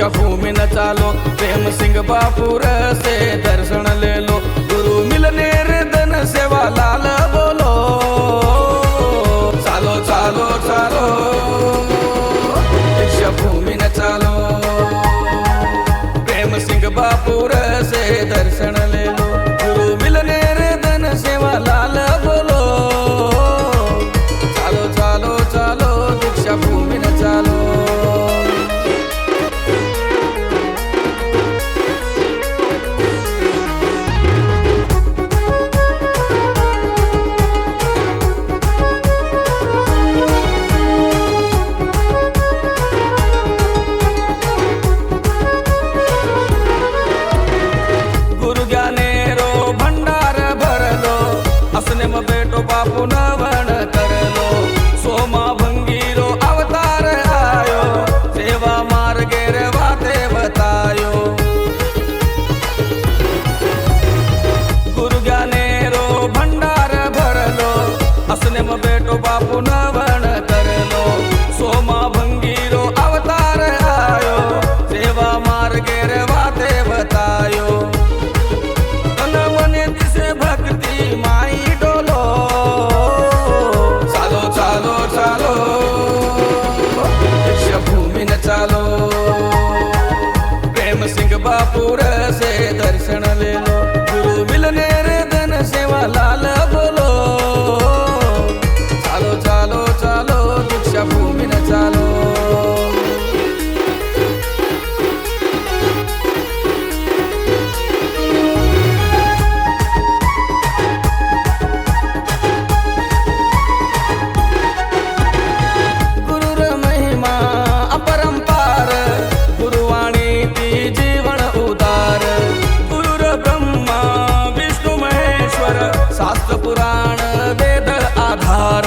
दीक्षा भूमि न चालो, प्रेम सिंह बापुर से दर्शन ले लो। गुरु मिलने रे धन सेवा लाल बोलो, चालो चालो चालो दीक्षा भूमि न चालो, प्रेम सिंह बापुर से दर्शन ले लो। गुरु मिलने रे धन सेवा लाल बोलो, चालो चालो चालो दीक्षा भूमि न चालो। असने में बेटो बापू नवण कर लो, सोमा भंगीरो अवतार आयो, सेवा मार्गे रे वाते बतायो। गुरु ज्ञानेरो भंडार भर लो, असने में बेटो बापू नवण कर लो, सोमा भंगीरो अवतार आयो, सेवा मार्गे रे वाते बतायो। भक्ति माई डोलो, चालो चालो चालो दीक्षा भूमि न चालो, प्रेम सिंह बापुर से दर्शन ले लो। गुरु मिलने रे धन सेवा लाल बोलो, चालो चालो चालो दीक्षा भूमि न चालो। शास्त्र पुराण वेद आधार,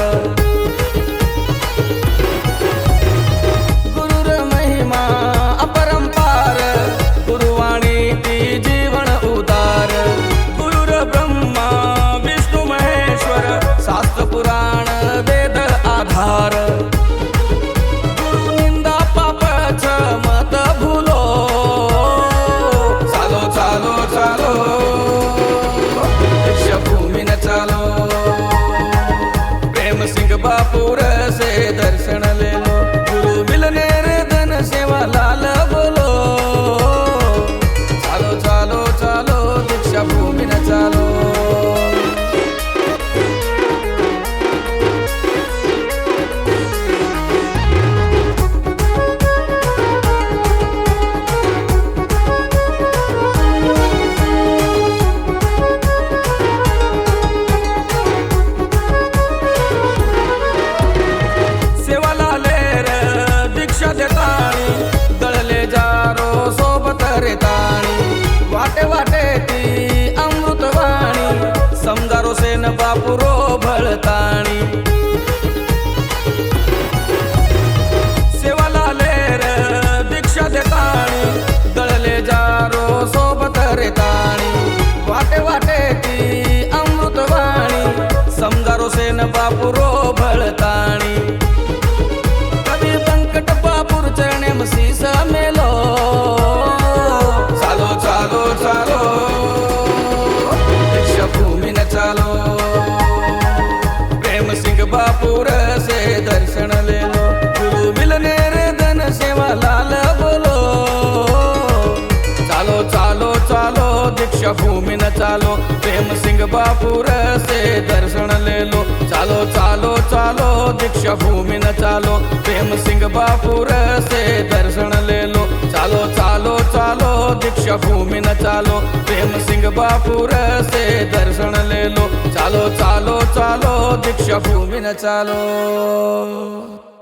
गुरुर महिमा अपरंपार, गुरुवाणी ती जीवन उदार। गुरुर ब्रह्मा विष्णु महेश्वर, शास्त्र पुराण वेद आधार। गुरु निंदा पापच मत भूलो, चालो चालो चालो दीक्षा भूमि न चालो, प्रेम सिंह बापुर से दर्शन ले लो। गुरु मिलने रे धन सेवा लाल बोलो, चालो चालो चालो दीक्षा भूमि न चालो। वाटे वाटे ती अमृतवाणी, समजारो सेन बापुरो भळताणी। सेवा लालेर दीक्षा देताणी, दळले जारो सोबत रेताणी। वाटे वाटे ती अमृतवाणी, समजारो सेन बापुरो भळताणी। कभी संकट बापुर चरणे में शीस मेलो, चालो चालो चालो दीक्षा भूमि न चालो, प्रेम सिंह बापुर से दर्शन ले लो। गुरु मिलने रे धन सेवा लाल बोलो, चालो चालो चालो दीक्षा भूमि न चालो, प्रेम सिंह बापुर से दर्शन ले लो। चालो चालो चालो दीक्षा भूमि न चालो, प्रेम सिंह बापुर से दर्शन ले लो। चालो चालो चालो दीक्षा भूमि न चालो, प्रेम सिंह बापुर से दर्शन ले लो। चालो चालो चालो दीक्षा भूमि न चालो।